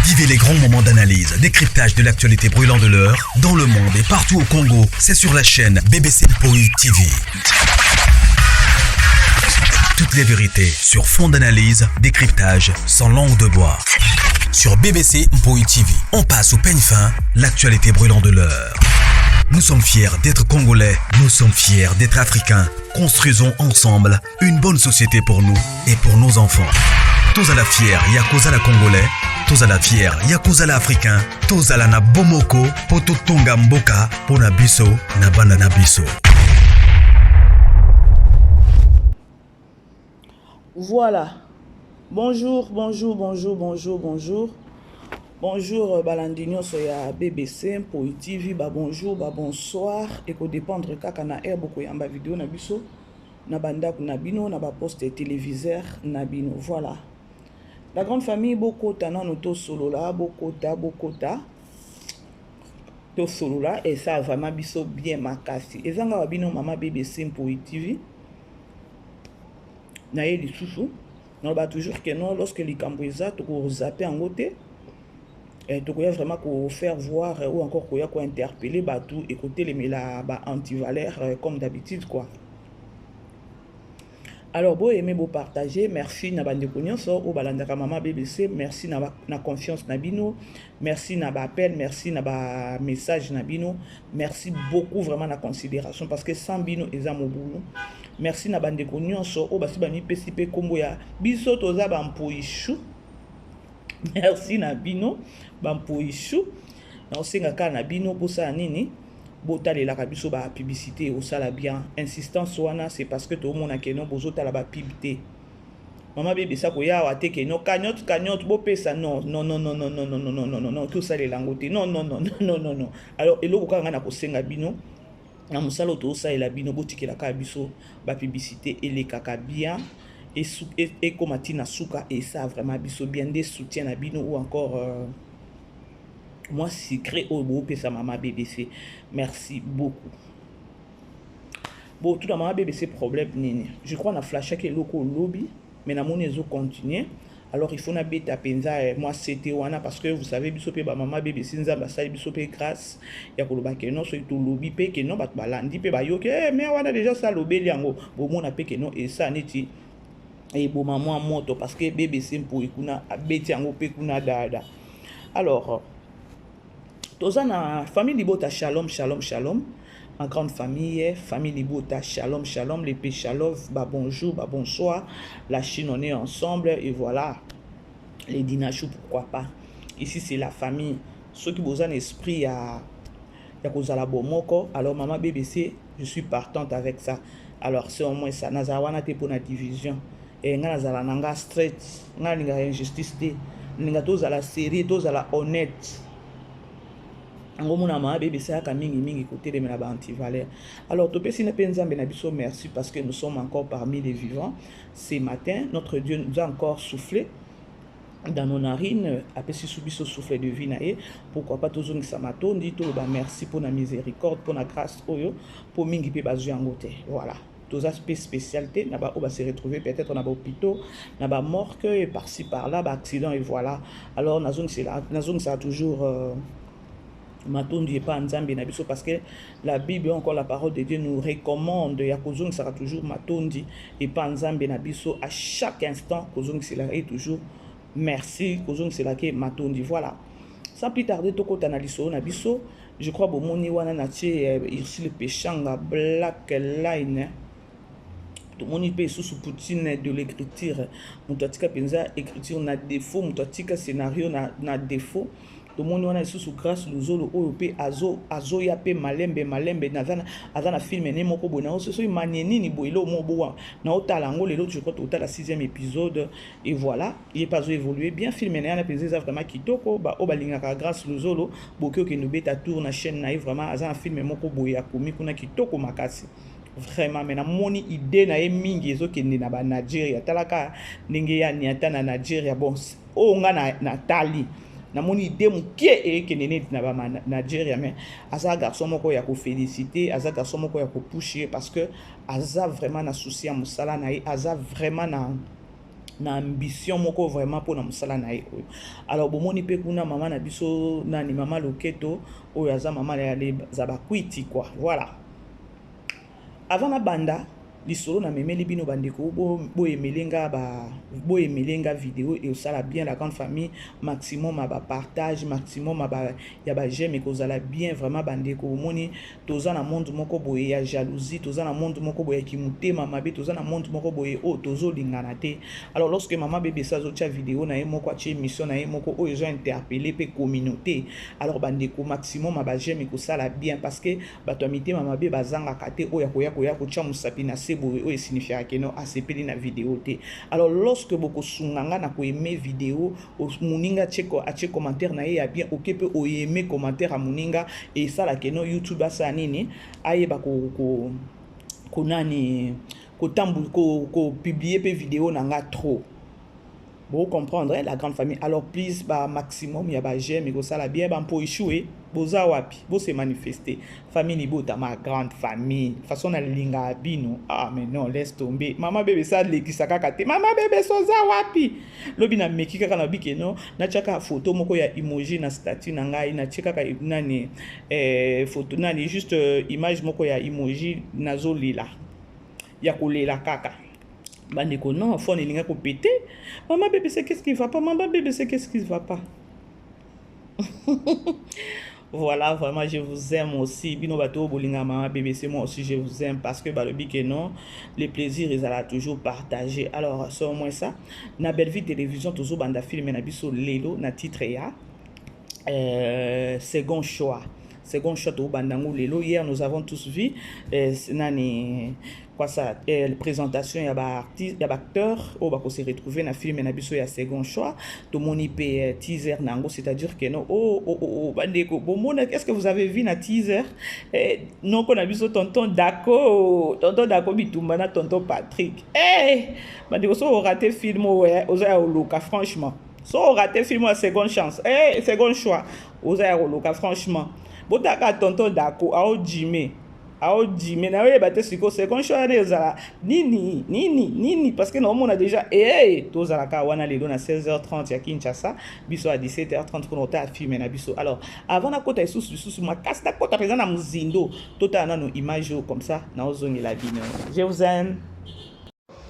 Vivez les grands moments d'analyse, décryptage de l'actualité brûlant de l'heure, dans le monde et partout au Congo. C'est sur la chaîne BBC Mpoï TV. Toutes les vérités sur fond d'analyse, décryptage, sans langue de bois. Sur BBC Mpoï TV, on passe au peigne fin, l'actualité brûlant de l'heure. Nous sommes fiers d'être Congolais, nous sommes fiers d'être Africains. Construisons ensemble une bonne société pour nous et pour nos enfants. Tous à la fière, Yakozala Congolais, tous à la fière, Yakozala Africain, tous à la na Bomoko, poto tonga mboka, pona biso, na banda na biso. Voilà. Bonjour. Bonjour Balandinho soya BBC Mpoï TV, bonjour, bonsoir. Et qu'on dépendre kaka na air boko yamba vidéo na biso, na banda na bino, na ba poste téléviseur na bino. Voilà. La grande famille Bokota na noto solo là, Bokota. To solo là et ça vraiment biso bien makasi. Ezanga wa bino mama BBC Mpoï TV. Na ye lisusu. Non ba toujours que non lorsque les cambouisa to ko zapper en côté. Et donc il y a vraiment qu'on faire voir ou encore qu'on y a quoi interpeller tout écouter les la antivaleurs comme d'habitude quoi. Alors beau aimer beau partager, merci na bande konyoso au balandaka mama BBC, merci na confiance na bino, merci na ba appel, merci na ba message na bino, merci beaucoup vraiment na considération parce que sans bino eza mo boulot. Merci na bande konyoso au basi ba mi pesipe kombo ya biso toza ba mpoishu. Merci na bino bampoishu na osenga ka na bino posa nini botalela ka biso ba publicité au sala bien insistance wana c'est parce que tout le monde a kenon bozota la ba publicité mama bébé ça ko ya wa te kenon cagnotte bo pesa non tout ça les langote non alors eloko ka ngana ko senga bino na musalo to ça la bino botikela ka biso ba publicité ele kaka bien et comme Atina Souka et ça vraiment biso bien des soutiens à bino ou encore moi secret au groupe et sa maman BBC merci beaucoup bon tout la maman BBC problème nini je crois na flash que loko lobby mais na mon ezo continuer alors il faut na beta penza moi c'était wana parce que vous savez biso pe ba maman BBC nzamba ça biso pe grâce ya ko loba ke non so to lobby pe ke non bat balandi pe ba yo ke mais wana déjà ça lobeli yango bon mon pe ke non et ça neti et bon maman moto parce que BBC Mpoï kuna abeti yango pe kuna dada alors tozana famille libota shalom ma grande famille libota shalom les péchalov bonjour bonsoir la Chine on est ensemble et voilà les dinachou pourquoi pas ici c'est la famille ceux qui ont un esprit à kozala bomoko alors maman BBC je suis partante avec ça alors c'est au moins ça nazawana te pour la division et nga nazala nanga straight nga linga injustice te linga tozala série tozala honnête ngo mona ma BBC aka mingi côté de la antivaleur alors topesi na penzambe na biso merci parce que nous sommes encore parmi les vivants ce matin notre Dieu nous a encore soufflé dans nos narines apesi subiso souffle de vie nae pourquoi pas tozongi samatondi to ba merci pour la miséricorde pour la grâce oyo pour mingi pe bazu yangote voilà tous aspects spécialité là-bas on va se retrouver peut-être on a hôpitaux là-bas morgue et par-ci par-là accident et voilà alors nazong ça a toujours matondi et pas nzambe na biso parce que la Bible encore la parole de Dieu nous recommande ya kozong ça toujours matondi et pas nzambe na biso à chaque instant kozong cela est toujours merci kozong cela que matondi voilà sans plus tarder toko tanaliso na biso je crois bon moni wana na tie ici le péchanga black line tout le monde peut sous Poutine de l'écriture mutatika penza écriture na défaut mutatika scénario na défaut tout le monde wana sous grâce luzolo OP azo ya pe malembe nazana azana film ne moko bona so maneni ni boilo mo boa na otala ngo lelo je crois total la 6e épisode et voilà il est pas évolué bien filmé na penza vraiment kitoko ba obalinga ka grâce luzolo bokyo ke no beta tour na chaîne na vraiment azana film moko boya komi kuna kitoko makasi vraiment mais na moni idée na mingi ezokende na ba Nigeria talaka ndenge ya niata na Nigeria bon o nga na tali na moni idée mukie ekende na ba Nigeria mais aza garçon moko ya ko féliciter aza garçon moko ya ko pusher parce que aza vraiment na souci ya musala na aza vraiment na ambition moko vraiment pour na musala na ye oyo. Alors bomoni pe kuna mama na biso nani mama Loketo oyo aza mama ya za bakwiti quoi. Voilà. Avant na banda lisolo na memeli bino bandeko bo emelenga vidéo et osala bien la grande famille maximum à partage maximum ya ba j'aime ko zala bien vraiment bandeko moni toza na monde moko boye ya jalousie toza na monde moko boye ki mutema mabe toza na monde moko boye o tozo lingana te. Alors lorsque maman bébé ça zo tia vidéo na ye moko a émission na ye moko o ils ont interpellé pe communauté. Alors bandeko maximum à ba j'aime ko sala bien parce que bato amité mama be bazanga kate o ya ko tia musapi na et signifie que non asepeli na vidéo te. Alors lorsque boko sunganga na ko aimer vidéo o muninga cheko a che commentaire na ye ya bien okepe o aimer commentaire a muninga et ça la que non YouTube asa nini ayeba ko nani ko tambu ko publier pe vidéo nanga trop. Vous comprendre la grande famille. Alors please ba maximum ya ba j'aime ko sala bien ba mpo échouer boza wapi bo se manifester famille ni bota ma grande famille façon na linga bino ah mais non laisse tomber maman bébé ça lekisaka kate maman bébé soza wapi lobi na meki kaka na bike no na chaka photo moko ya emoji na statut na ngai na cheka ka nani photo nani juste image moko ya emoji nazo lila ya kolela kaka. Bandeko non, faut ne linga ko péter. Maman bébé c'est qu'est-ce qui va pas? Maman bébé c'est qu'est-ce qui va pas? Voilà, vraiment je vous aime aussi. Bino bato bolinga maman bébé c'est moi aussi je vous aime parce que bah le bique non, les plaisirs ils allaient toujours partager. Alors c'est au moins ça. Na belle vie télévision toujours banda film na biso lelo na titre ya second choix. Second shot au bandango lelo. Hier nous avons tous vu nani quoi ça présentation ya ba artiste ya ba acteur au ba ko se retrouver na film na biso ya second choix to moni pe teaser nango c'est-à-dire que non bandeko bomona qu'est-ce que vous avez vu na teaser non ko na biso tonton Dako bitumba na tonton Patrick bandeko so raté film oza oloka franchement so raté film à seconde chance second choix oza oloka franchement botaka tonton Dako ao Jimé na we bate siko second choix na ezala nini parce que normalement on a déjà tozala ka wana lelo na 16h30 ya Kinshasa biso à 17h30 pour nota filmer na biso. Alors avant na kota isusu makasi na kota présent na muzindo tota na no image comme ça na ozongi la bino. Je vous aime.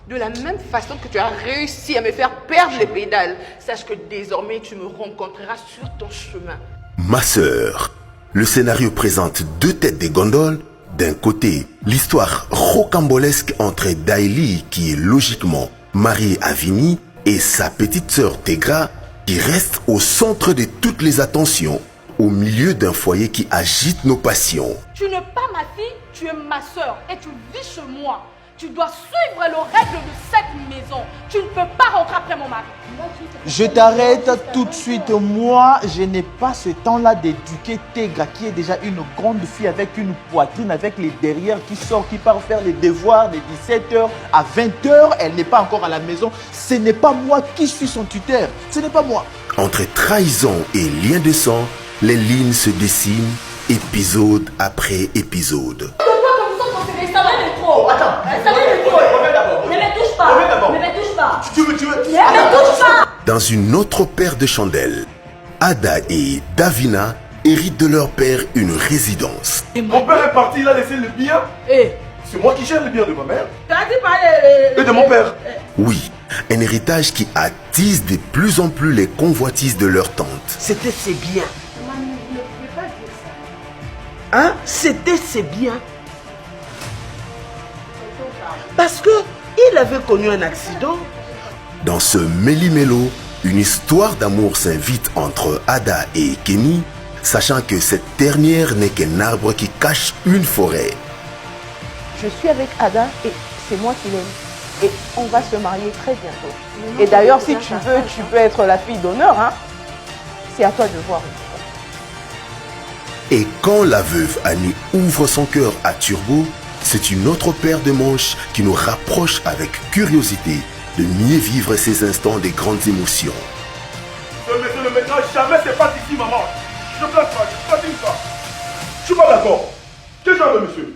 De la même façon que tu as réussi à me faire perdre les pédales, sache que désormais tu me rencontreras sur ton chemin. Ma sœur, le scénario présente deux têtes des gondoles. D'un côté, l'histoire rocambolesque entre Daily, qui est logiquement mariée à Vini, et sa petite sœur Tegra, qui reste au centre de toutes les attentions, au milieu d'un foyer qui agite nos passions. Tu n'es pas ma fille, tu es ma sœur et tu vis chez moi. Tu dois suivre les règles de cette maison. Tu ne peux pas rentrer après mon mari. Je t'arrête tout de suite. Moi, je n'ai pas ce temps-là d'éduquer Tegra, qui est déjà une grande fille avec une poitrine, avec les derrières qui sort, qui part faire les devoirs de 17h à 20h. Elle n'est pas encore à la maison. Ce n'est pas moi qui suis son tuteur. Ce n'est pas moi. Entre trahison et lien de sang, les lignes se dessinent, épisode après épisode. Dans une autre paire de chandelles, Ada et Davina héritent de leur père une résidence. Mon père est parti, il a laissé le bien. C'est moi qui gère le bien de ma mère. Et de mon père. Oui, un héritage qui attise de plus en plus les convoitises de leur tante. C'était ses biens. Hein? C'était ses biens. Parce que il avait connu un accident. Dans ce méli-mélo, une histoire d'amour s'invite entre Ada et Kenny, sachant que cette dernière n'est qu'un arbre qui cache une forêt. Je suis avec Ada et c'est moi qui l'aime. Et on va se marier très bientôt. Et d'ailleurs, si tu veux, tu peux être la fille d'honneur. Hein? C'est à toi de voir. Et quand la veuve Annie ouvre son cœur à Turbo, c'est une autre paire de manches qui nous rapproche avec curiosité de mieux vivre ces instants de grandes émotions. Ce monsieur ne mettra jamais ses pattes ici, maman. Je place pas, je ne pas. Je suis pas d'accord. Quel genre de monsieur?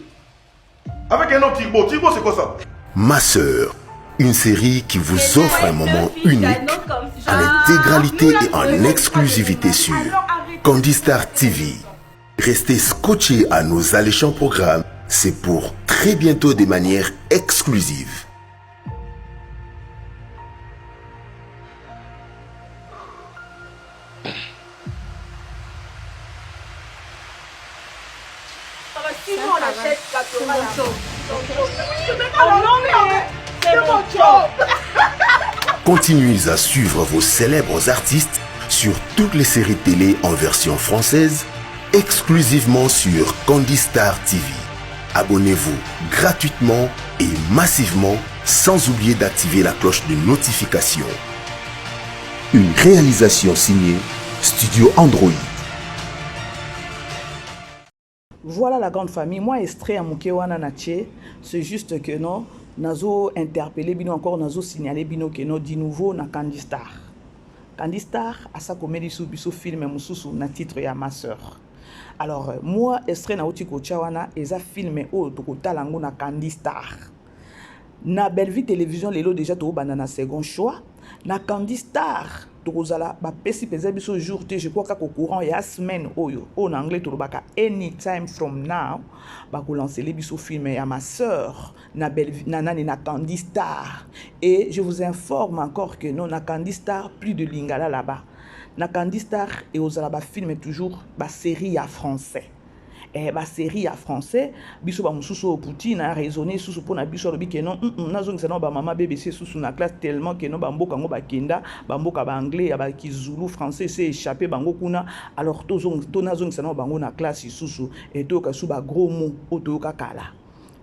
Avec un homme Tirbo, c'est quoi ça? Ma sœur, Une série qui vous offre un moment unique en intégralité et en exclusivité sur Candy Star TV. Restez scotchés à nos alléchants programmes, c'est pour très bientôt de manière exclusive. Continuez à suivre vos célèbres artistes sur toutes les séries télé en version française, exclusivement sur Candy Star TV. Abonnez-vous gratuitement et massivement, sans oublier d'activer la cloche de notification. Une réalisation signée Studio Android. Voilà la grande famille. Moi, Estré à Moukewana Nache, c'est juste que non, nazo interpellé bino encore, nazo signalé bino que non, di nouveau na Candy Star. Candy Star, à sa comédie sous biso film mususu na titre ya ma sœur. Alors, moi, Estré na otiko chawana, eza film o toko talango na Candy Star. Na Belle Vie Télévision, lelo déjà to bana na second choix. Na Candy Star, tokozala ba pesi peza biso jour te, je crois qu'au courant ya semaine oyo, en anglais to baka anytime from now, ba ko lancer les biso film ya ma sœur na Belle Vie na Candy Star. Et je vous informe encore que non na Candy Star plus de lingala là-bas. Na Candy Star et ozala ba film toujours ba série ya français. Ba série à français biso ba mususu Poutine a raisonné sous pour na biso lobi que non nazo ngisa ba mama BBC sous na classe tellement que non ba mboka ngo ba kenda ba mboka ba anglais ba kizulu français c'est échappé bango kuna alors to nazo ngisa ba ngo na classe sous et to ka sous ba gros mot oto ka kala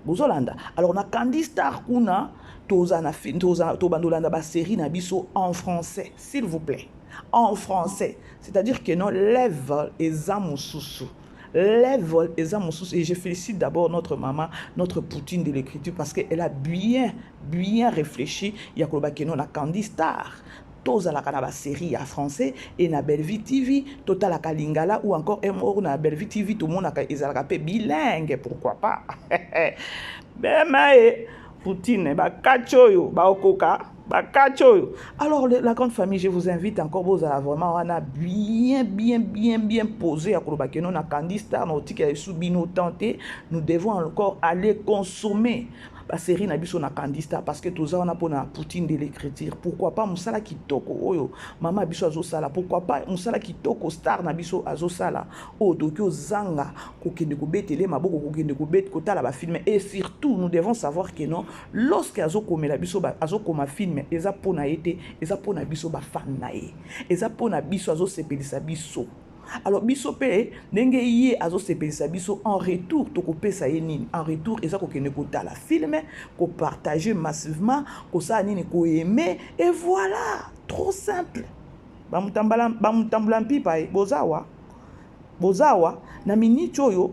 bozolanda. Alors na Candy Star kuna toza na film toza to bandolanda ba série na biso en français s'il vous plaît, en français, c'est-à-dire que non lève et amususu les vols et je félicite d'abord notre maman, notre Poutine de l'écriture parce qu'elle a bien réfléchi. Il y a la Candy Star, tous à la série en français et na Belle Vie TV, Total la Kalingala ou encore na Belle Vie TV, tout le monde a bilingue, pourquoi pas. Ben mais Poutine, ba kachoyo, ba okoka. Alors la grande famille, je vous invite encore vraiment on a bien posé à Kolobakeno na Candy Star nous devons encore aller consommer la série na biso na Candy Star parce que tout ça on a pour na Poutine de l'écriture. Pourquoi pas musala kitoko oyo mama biso azo sala, pourquoi pas musala kitoko star na biso azo sala o dokyo zanga ko kende ko betele maboko ko kende ko bet ko tala ba film. Et surtout nous devons savoir que non lorsque azo komela biso azo koma film eza pona été eza pona biso ba fan na ye eza pona biso azo sepelisa biso. Alors biso pe ndenge ye azo sepelisa biso en retour to ko pesa ye nini en retour eza ko kende ko tala film ko partager massivement ko sa nini ko aimer et voilà, trop simple. Ba mutambala mpipa bozawa na minute oyo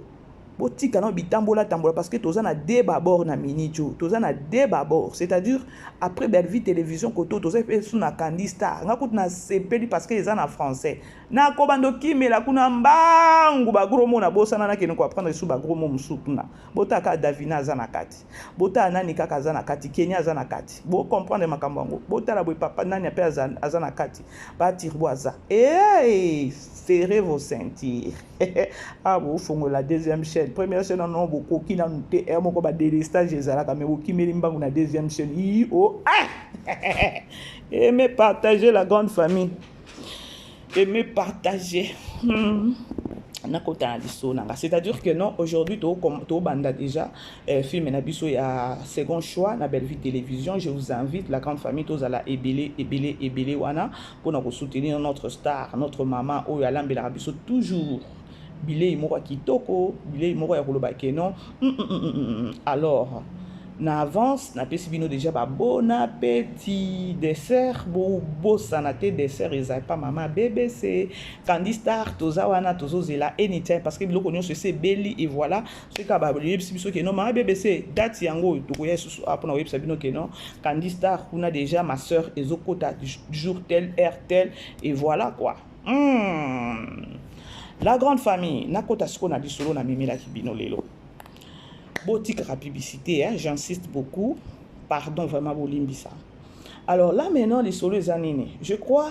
botika na bitambola tambola parce que toza na débat bord na minicho toza na débat bord, c'est-à-dire après Belle Vie Télévision koto toza pe sous na Candy Star nga kuti na sepeli parce que eza na français na ko bando kimela kuna mbangu ba gros mot na bosana na kene ko apprendre sous ba gros mot musukuna botaka Davina za na kati bota nani kaka za na kati Kenya za na kati bo comprendre makambo ngo bota la boy papa nani ape za na kati ba tirboisa serrez vos ceintures. Ah bon, faut la deuxième chaîne. Première chaîne non beaucoup qui n'a noté et mon combat délestage ezala quand même qui met mbangu na deuxième chaîne. Aimez partager la grande famille. Aimez partager. C'est-à-dire que non, aujourd'hui, to banda déjà, film Nabiso a second choix, na Belle Vie Télévision. Je vous invite, la grande famille, tous à la ebele, wana, pour nous soutenir notre star, notre maman, ou Alam Belabiso, toujours. Bilé Imora Kitoko, Bilé Imora Yakoloba Kenon. Alors, na avance, na pesibino déjà ba bon appétit dessert, beau sanaté dessert, ils pas maman BBC, Candy Star, tozawana, tozozela anytime parce que biloko nyo c'est belly et voilà, ce ka ba biso ke non maman BBC, date yango tokoya susu apona web sabino ke non, Candy Star, kuna déjà ma sœur ezokota jour tel heure tel et voilà quoi. La grande famille, nakota siko na disolo na mimila kibino lelo. Boutique à publicité, hein, j'insiste beaucoup. Pardon, vraiment, Bolimbisa. Alors là, maintenant, les solos années, je crois,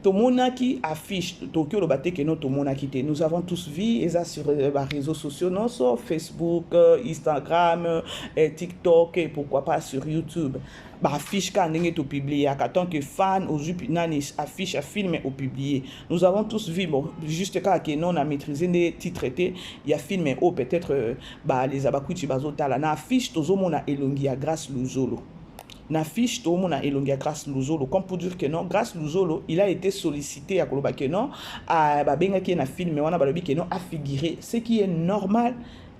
Tomonaki affiche Tokyo le baté que nous Tomonaki. Nous avons tous vu, et ça sur les réseaux sociaux, non, sur Facebook, Instagram, TikTok, et pourquoi pas sur YouTube. Bah, affiche quand on est publié, en tant que fan, aux Nani affiche à filmer au publié. Nous avons tous vu, bon, juste quand on a maîtrisé les titres, il y a filmé, oh, peut-être, bah, les abakuti bazotala, na affiche, tout le monde a élongi à grâce Luzolo. N'affiche tout le monde a élongué grâce Luzolo, comme pour dire que non, grâce Luzolo, il a été sollicité à Koloba que non, à Babenga qui est un film, mais on a balobi que non, à figurer, ce qui est normal.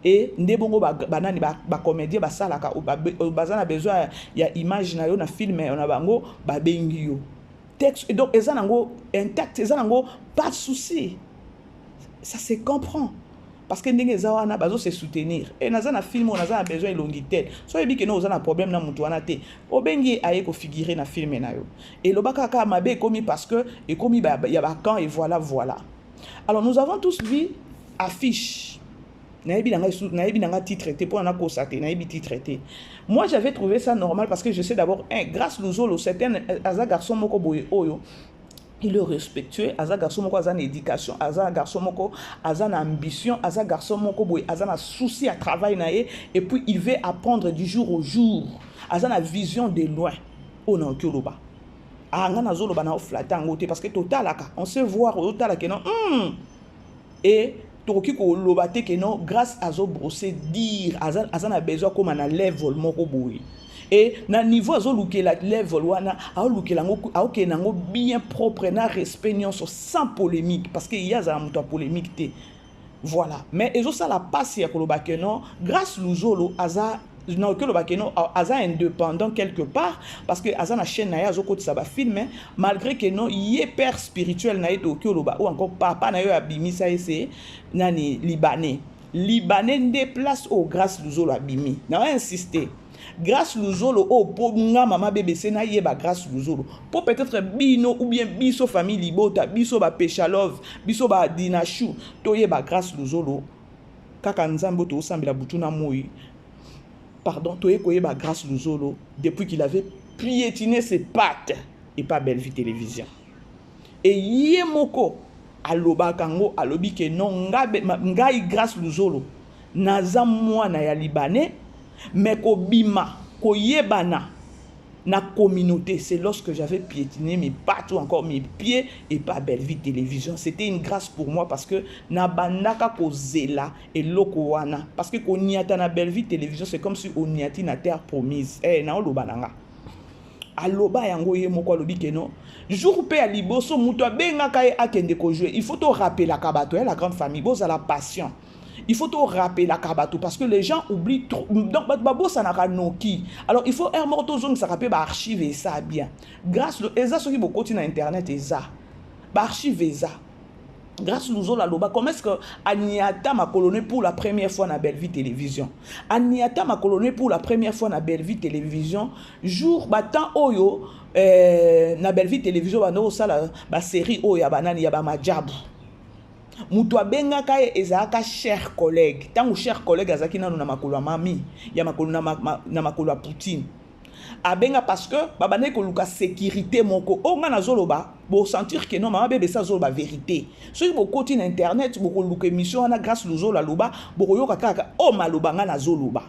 Et ndebongo banani ba comédien ba salaka ou bazana besoin il y a image na yo na film on a bango ba bengi yo texte et donc ezanango intact ezanango pas de souci, ça se comprend. Parce que ndenge zawana bazo se soutenir et nazana film on a besoin longitel so yebi que no ozana problème na mutu wana te obengi aye ko figurer na film na yo et lobaka ka mabe komi parce que et komi ba ya ba quand et voilà. Alors nous avons tous vu affiche naebi nanga titre pour na ko saté naebi titre. Moi j'avais trouvé ça normal parce que je sais d'abord grâce Luzolo certain aza garçon moko boye oyo il est respectueux, aza garçon moko aza na éducation, aza garçon moko aza na ambition, aza garçon moko boy, aza na souci à travail na et puis il veut apprendre du jour au jour, aza na vision de loin. On en kyoloba. Anga na zolo bana oflata ngote parce que totalaka, on sait voir au totalaka non. Et toki ko lobate que non grâce à zo brosser dire aza na besoin comme na level moko boy. Et na niveau azoluke la level wana aoluke lango aoke nango bien propre na respect nyonso sans polémique parce que il y a za muto polémique té voilà mais ezo ça la passe ya koloba que non grâce Luzolo aza non que le non aza indépendant quelque part parce que aza na chaîne na ya zo kotisa ba film malgré que non y est père spirituel na eto que loba ou encore papa na yo abimi ça c'est nani libanais déplace au grâce Luzolo abimi na insister. Grâce Luzolo oh pour nga maman bébé c'est na yeba grâce Luzolo pour peut-être bino ou bien biso famille libota biso ba Péchalov biso ba Dinachou to yeba grâce Luzolo kaka nzambo to sambela butuna moi pardon to yeba grâce Luzolo depuis qu'il avait piétiné ses pattes et pas Belle Vie Télévision et yemoko aloba kango alobi ke non nga grâce Luzolo naza mwana ya libanais. Mais kobima, koyebana na communauté, c'est lorsque j'avais piétiné mes pattes ou encore mes pieds et pas Belle Vie Télévision. C'était une grâce pour moi parce que na bandaka kozela et lokowana parce que konyata na Belle Vie Télévision c'est comme si on y na terre promise. Na olobananga. Aloba yango ye moko alobi ke non. Jour pe a liboso muto benga kaye akende ko jouer. Il faut te rappeler la kabato la grande famille boza la passion. Il faut te rappeler la kabato parce que les gens oublient trop. Donc, babo ça n'a pas noki. Alors, il faut un morceau zone ça rappelle archiver ça bien. Grâce à ça, ceux qui beaucoup sur internet et ça, archiver ça. Grâce à la loba, comment est-ce que Aniata m'a coloné pour la première fois dans Belle Vie Télévision? Aniata m'a coloné pour la première fois dans Belle Vie Télévision. Jour battant oyo na Belle Vie Télévision bano ça la série oyo banani ya ba majabu. Mutu abenga kaye ezaka cher collègue tangu cher collègue azaki nanu na makolo ya mami ya makolo na makolo ya Poutine abenga parce que babane ko luka sécurité moko onga na zoloba bo sentir que non mama bébé ça zoloba vérité so bo koti na internet bo ko luka émission na grâce Luzolo loba bo yoka kaka o maloba nga na zoloba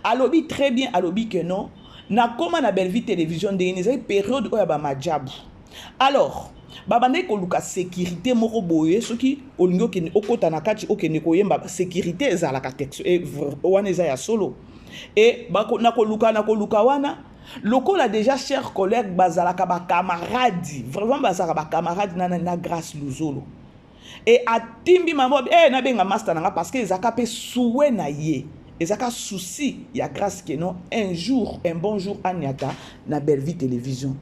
alobi très bien alobi que non na koma na Belle Vie Télévision de une période oya ba majabu alors babane ko luka sécurité moko boye soki olingo ke okota na kati okene ko yemba sécurité ezala ka texte et wana eza ya solo et bako na ko luka wana lokola déjà cher collègue bazala ka ba camarade vraiment bazala ba camarade na grâce Luzolo et atimbi mamo na benga master nanga parce que ezaka pe souwe na ye ezaka souci ya grâce que non un bon jour aniata na Belle Vie Télévision.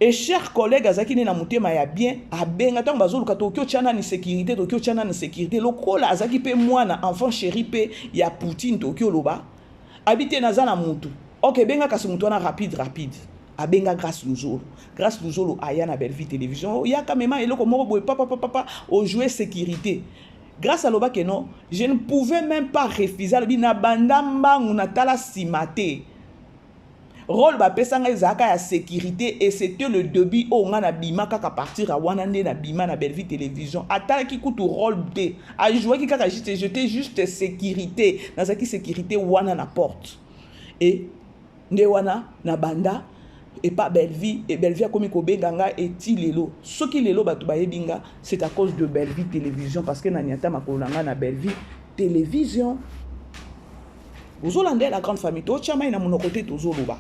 Et chers collègues, azaki na mutema ya bien, abenga tango bazoluka Tokyo chana ni sécurité, Tokyo chana ni sécurité. Lokola azaki pe mwana enfant chéri pe ya Poutine Tokyo loba. Habité na zana mutu. OK, benga kasi mutu na rapide. Abenga grâce Luzolo. Grâce Luzolo aya na Belle Vie Télévision. Ya kamema eloko moko boy papa au jouer sécurité. grâce à l'oba que non, je ne pouvais même pas refuser le na bandamba on a tala simate. Rôle ba pesanga ezaka ya sécurité et c'était le début où on a bima kaka partir à wanande na bima na Belleville télévision. Atala ki kutu rôle de a jouer ki kaka j'étais juste sécurité dans cette sécurité wana na porte. Et nde wana na banda et pas Belleville et Belleville a komi ko benganga et ti lelo. Ce qui lelo batu ba yebinga c'est à cause de Belleville télévision parce que na niata makolanga na Belleville télévision. Vous Hollandais la grande famille to chama ina monokote tozo loba.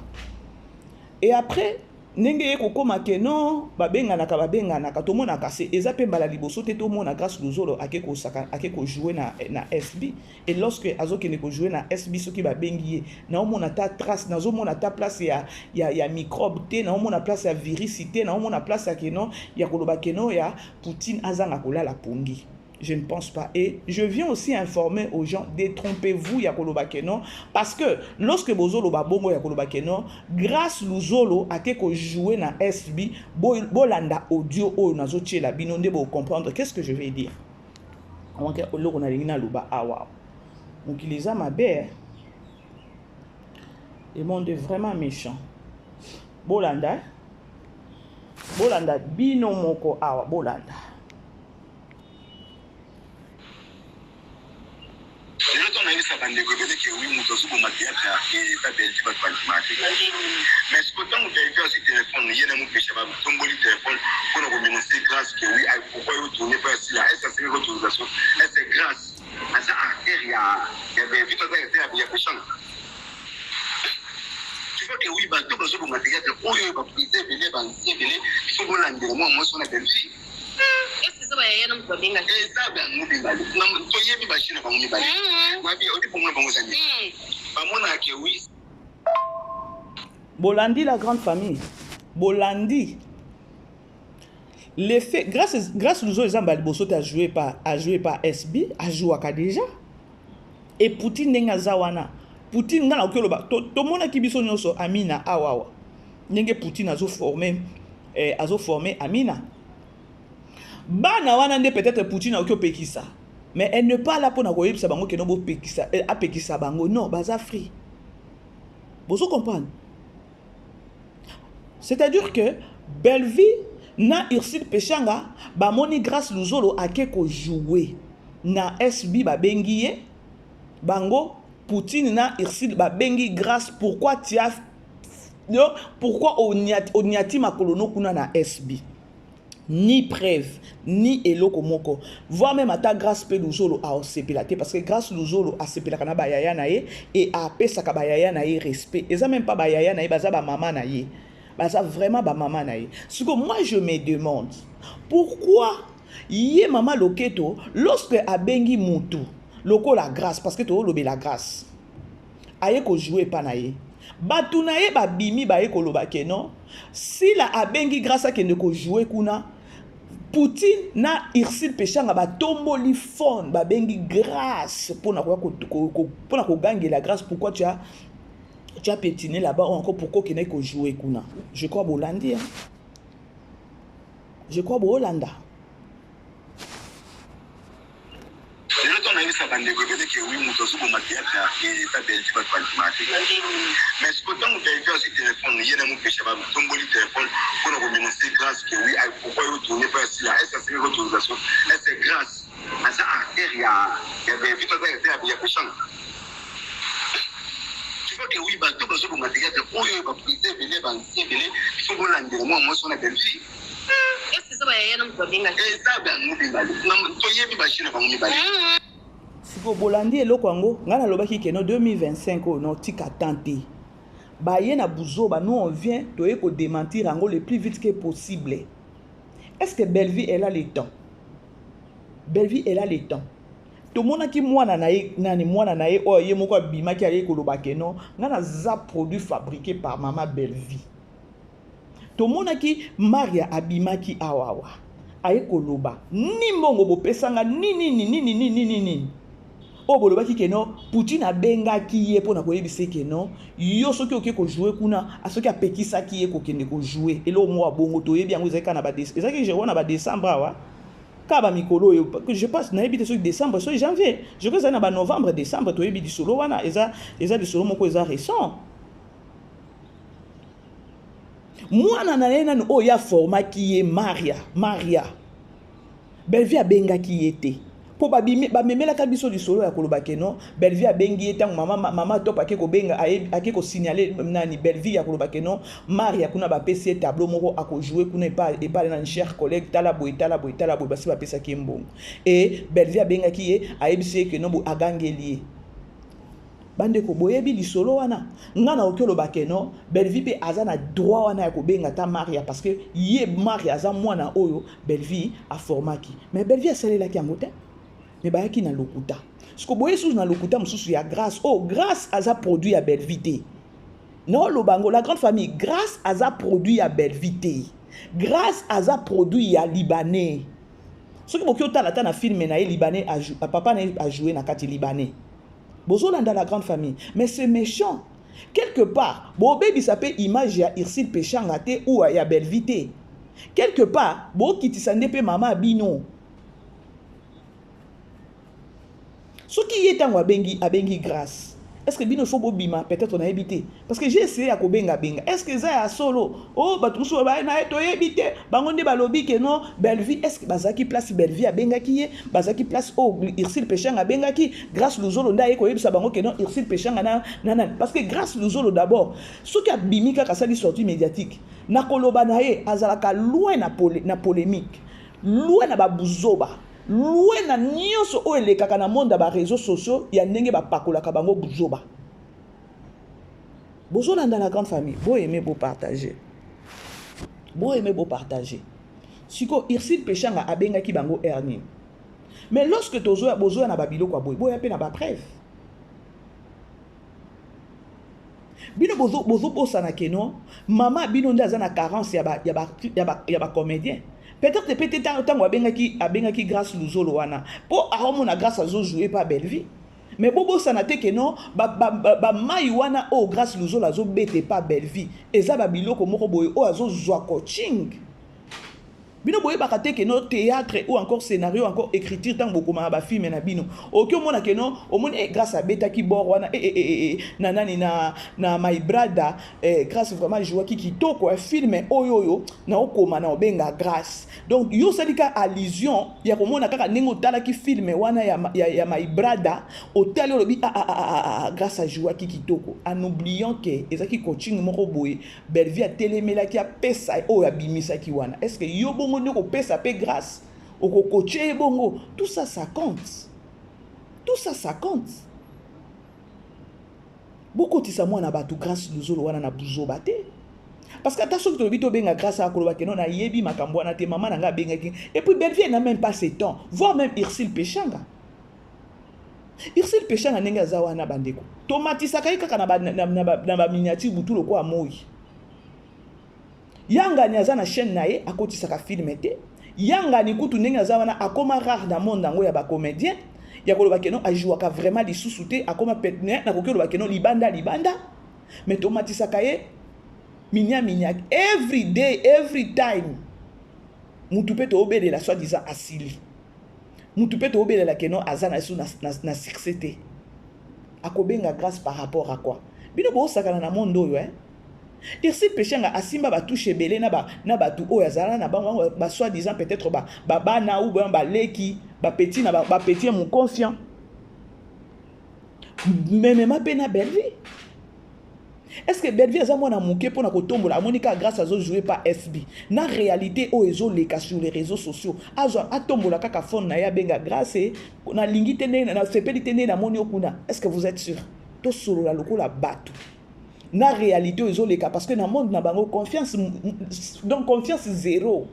Et après nenge koko makeno babengana ka to mona kase ezape mbala liboso te to mona grâce luzolo akeko saka akeko jouer na SB et lorsque azoke ne ko jouer na SB soki babengi na mona ta trace na zo mona ta place ya microbe te na mona place ya virusité na mona place ya keno ya koloba keno ya Poutine azanga kolala pongi. Je ne pense pas. Et je viens aussi informer aux gens, détrompez-vous, Yakoloba Keno, parce que lorsque Bozolo Babongo Yakoloba Keno, grâce Luzolo a quelque joué na SB, Bolanda audio ou nazo la binonde pour comprendre qu'est-ce que je vais dire. Donc il les a ma belle. Le monde est vraiment méchant. Bolanda binomoko awa Bolanda. Mais ce que tant que tu as ce téléphone, il y a un péché, tu as tombé le téléphone pour nous remercier grâce que oui, pourquoi vous tournez pas ici là, et ça c'est une autorisation, et c'est grâce à ça, il y a vite à faire, il y a péché. Tu vois que oui, tout le monde va te dire, oh, il va briser, il va il faut qu'on l'endure, moi, on a belle fille. Est-ce que ça va y aller dans le coding? Et ça, ben, nous, les balles. Non, toi, il y a des machines à nous, balles. Moi, bien, au début, on va nous pas mon accueil, oui. Bolandi, la grande famille. Bolandi. L'effet, grâce aux autres Zambal Bosso a joué par SB, a joué à déjà. Et Poutine n'est pas Zawana. Poutine n'a aucun loba. Tout le monde qui biso nyoso Amina awawa. N'enge Poutine a formé Amina. Bana wana nde peut-être Poutine a pekisa. Mais elle ne parle pas pour na koyebisa bango ke no bo pekisa a pekisa bango non baza free. Vous comprenez? C'est-à-dire que Belleville na Ursule Pechanga ba moni grâce Luzolo a keko jouer na SB ba bengiye bango Poutine na Ursule ba bengi grâce pourquoi tu as pourquoi oniati makolono kuna na SB. Ni preuve, ni eloko moko. Voire même à ta grâce pe Luzolo a osepilate parce que grâce Luzolo a sepilaka na bayaya na ye et a pesaka bayaya na ye respect. Eza même pas bayaya na ye baza ba maman na ye. Baza vraiment ba maman na ye. Ce que moi je me demande, pourquoi yé maman loketo lorsque abengi mutu loko la grâce parce que to lobe la grâce. Aye ko jouer pa na ye. Batu na ye ba bimi ba ye ko loba ke non. Si la abengi grâce à kende ko jouer kuna Poutine na Ursule Pechanga ba tomboli fond ba bengi grâce pour na ko gagner la grâce. Pourquoi tu as pétiné là-bas ou encore pourquoi qu'il n'est que jouer kuna. Je crois Bolandi hein? Je crois Bolanda. Mais ce que tant que tu as ce téléphone, il y a un péché, tu as tombé le téléphone pour nous remercier grâce que oui, pourquoi vous tournez pas ici là, et ça c'est une autorisation, et c'est grâce à ça, il y a vite à faire, il y a péché. Tu vois que oui, tout le monde va te dire, oh, il va briser, il faut qu'on l'endure, moi, on a belle fille. Est-ce que ça va y aller dans le coding? Et ça, ben, nous, les balles. Non, toi, il y a des machines à nous, les balles. Siko Bolandi eloko yango ngana lobaki keno 2025 o no tika tante ba ye na buzoba nous on vient toye ko démentir yango le plus vite que possible. Est-ce que Belleville elle a le temps? Belleville elle a le temps. To mona ki mwana na ye nani mwana na ye o ye moko bima ki ale ko lobake no ngana za produit fabriqué par maman Belleville. To mona ki Maria abima ki awawa aye ko loba ni mbongo bo pesanga ni o bolobaki ke non Poutine abenga ki ye pona koyebise ke non yo soki oke ko jouer kuna asoki apekisa ki ye ko kende ko jouer elo mo abongo to yebi yango ezaka na ba ezaki je wana ba décembre wa Kaba mikolo je pense na ebité sur décembre sur janvier je crois ça na novembre décembre to ebi di solo wana eza di solo moko eza récent mwana na yena no ya format qui est Maria Bellevie abenga qui était po ba memela ka biso di solo ya koloba keno Bellevie abengi etang mama top akeko benga akeko signaler nani Bellevie ya koloba keno Maria kuna ba PC tableau moko ako jouer kuna pas na cher collègue tala boy basi ba pesa ki mbongo et Bellevie abenga ki e aebise ke no bo agangeli bande ko boyebi di solo wana ngana okelo ba keno Bellevie pe azana droit wana ya ko benga ta Maria parce que ye Maria aza mwana oyo Bellevie a formaki mais Bellevie asalela ki amote mais ba ki na lokuta ce que boye sous na lokuta mususu ya grâce grâce aza produit à Bellevie non lo bango la grande famille grâce aza produit à Bellevie grâce aza produit à libanais ce que bokyo tala ta na film na libanais papa a joué na kati libanais bozola dans la grande famille mais c'est méchant quelque part bo baby ça peut image ya Ursule Péchanga te ou ya Bellevie quelque part bo kitisande pe mama bino ce qui est en abengi grâce est-ce que bino faut bobima peut-être on a évité parce que j'ai essayé à kobenga est-ce que ça a solo batuso ba na to éviter bangonde balobi que non Bellevie est-ce que bazaki place Bellevie abenga ki bazaki place Ursule Péchanga abenga ki grâce luzolo ndaye ko yebisa bango que non Ursule Péchanga na parce que grâce luzolo d'abord ce qui a bimika ka sali sortie médiatique na koloba na ye azalaka loin na polémique loin na babuzoba loin na nyonso o elekaka na monde ba réseaux sociaux ya ndenge ba pakolaka bango buzoba bozola dans la grande famille bo aimer bo partager siko Ursule Péchanga abenga ki bango erni mais lorsque tozo bozoya na babilo kwa boy ya pe na ba preuve bino bozo bosana keno mama bino ndaza na carence ya ba comédien peut-être tant abengaki grâce luzolo wana po aromona grâce azo jouer pas Bellevie mais bobo sanate que non ba mai wana grâce luzolo azo bete pas Bellevie eza ba biloko moko boye azo zwa coaching bino boye bakate que non théâtre ou encore scénario encore écriture tant beaucoup ba film na bino oki omona que non omona grâce à beta ki bor wana nanani na my brother grâce vraiment joie ki kitoko film oyo na okoma na obenga grâce donc yo salika allusion ya komona kaka ningo tala ki film wana ya my brother hôtel lobi grâce à joie ki kitoko en oubliant que ezaki coaching moko boye Bellevie a télémela ki a pesa ya bimisa ki wana est-ce que yo bongo ne ko pesa pe grâce au coacher bongo tout ça compte beaucoup tisa mwana batu grâce luzolo wana na buzoba te parce que attention que tu benga grâce à koloba kenon na yebi makambo na te maman nga benga ki et puis Bellevie n'a même pas ses temps voire même Ursule Péchanga nenga zawana bandeko tomatisa kai kaka na ba miniature butulo kwa moi yanga ni azana chaîne nae akotisa ka film te yanga ni kutu nenga zawana akoma rare dans monde ngo ya ba comédien ya koloba kenon a jouer ka vraiment li sous-souté akoma petne na kokelo ba kenon libanda mais tomatisa kai minya every day every time mutu pe to obele la soi-disant asili mutu pe to obele la kenon azana su na succès te akobenga grâce par rapport à quoi bino bo sakana na monde oyo Ursule Péchanga asimba ba touche belé na ba tu oyo azala na ba soi-disant peut-être ba bana ou ba leki ba petit na ba petit mon confiant même ma pena Bellevie. Est-ce que Bellevie a mwana muke pour na kotombola Monica grâce à zo jouer pas FB na réalité o ezo leka sur les réseaux sociaux azo atombola kaka fond na ya benga grâce na lingi tene na sepeli tene na moni okuna. Est-ce que vous êtes sûr to solo la lokola batu na réalité o ezo leka parce que na monde na bango confiance zéro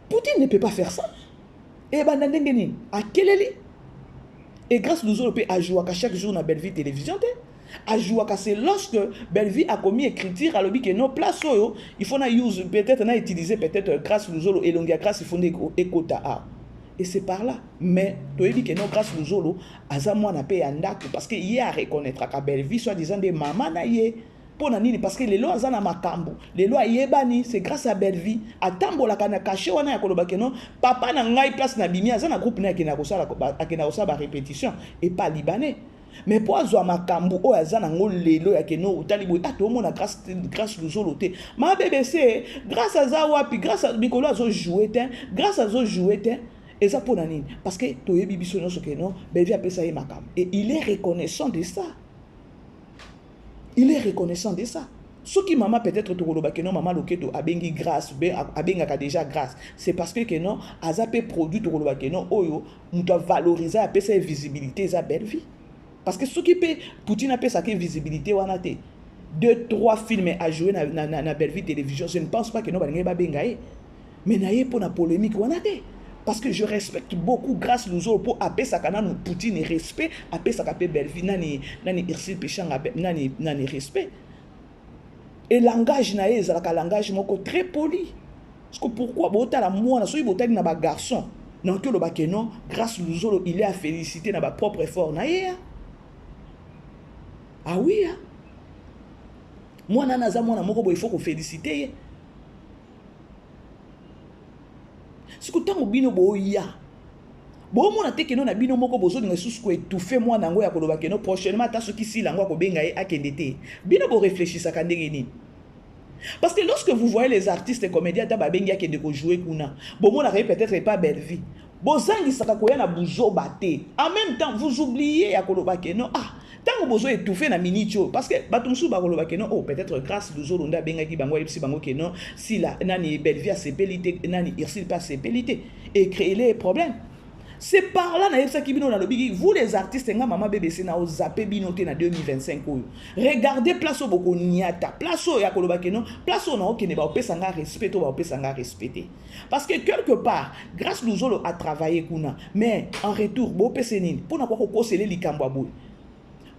Poutine ne peut pas faire ça et banda ndengeni akeleli. Et grâce à nous, on peut jouer chaque jour dans Bellevie télévision. À jouer c'est lorsque Bellevie a commis écriture à l'objet que nos places, il faut peut-être utiliser peut-être grâce à nous et longue grâce il faut écouter. Et c'est par là. Mais tu dis que non grâce à nous, Azamou n'a pas un parce que y a reconnaître à Bellevie soit disant des mamans naïe Pour nini parce que les lois azana makambo, les lois yebani, c'est grâce à Belle-Vie. Atambola kana caché wana ya koloba keno, papa na ngai place na bimi azana groupe na kena kosala ba répétition et pas libanais. Mais pour azwa makambo o azana ngolelo ya keno utali bo ato mona grâce luzolo te. Ma BBC grâce à za wapi grâce à bikolo azo jouer te, grâce à zo jouer te. Et ça pour nini parce que toyebi biso no so keno, Belle-Vie apesa ye makambo et il est reconnaissant de ça. Il est reconnaissant de ça. Ce qui maman peut-être que non maman loketo abengi grâce, abenga déjà grâce. C'est parce que non azapé produit que non oyo nous doit valoriser à sa visibilité sa Belle-Vie. Parce que ce qui peut Poutine a sa visibilité wana te. 2-3 films à jouer na Belle-Vie télévision, je ne pense pas que non ba benga e. Mais na ye pour la polémique wana te. Parce que je respecte beaucoup grâce nous pour appeler ça kana Poutine respect, appeler ça kapé Belle-Vie nani irsil péchant nani respect. Et langage na ez la langage moko très poli. Parce que pourquoi bota la moi na so bota na ba garçon. Non que le bakeno grâce nous il est à féliciter na ba propre effort na ye. Ah oui. Moi nana za moi na moko il faut qu'on féliciter. Si vous avez bino boya, bon mon atte que non na bino moko bozo nga susu ko étouffer moi nango ya koloba que non prochainement ta soki si lango ko benga e akendete. Bino bo réfléchir ça kandenge ni. Parce que lorsque vous voyez les artistes et comédiens ta ba benga ke de ko jouer kuna, bon mon arrêt peut-être pas Belle-Vie. Bozangi saka ko ya na buzo baté. En même temps vous oubliez ya koloba que non tant que vous étouffé na minicho parce que batumsu ba koloba que non oh peut-être grâce luzolo nda benga ki bango epsi bango que non si la nani Belle-Vie a sepelité nani irsil pas sepelité et créer les problèmes. C'est par là na epsa ki bino na lobiki vous les artistes nga maman BBC na o zappé binoté na 2025 oyo. Regardez place au boko niata, place au ya koloba que non, place au na o kene ba opesa nga respect to ba opesa nga respecter. Parce que quelque part grâce luzolo a travaillé kuna mais en retour bo opesa nini pour na ko kosele likambo aboy.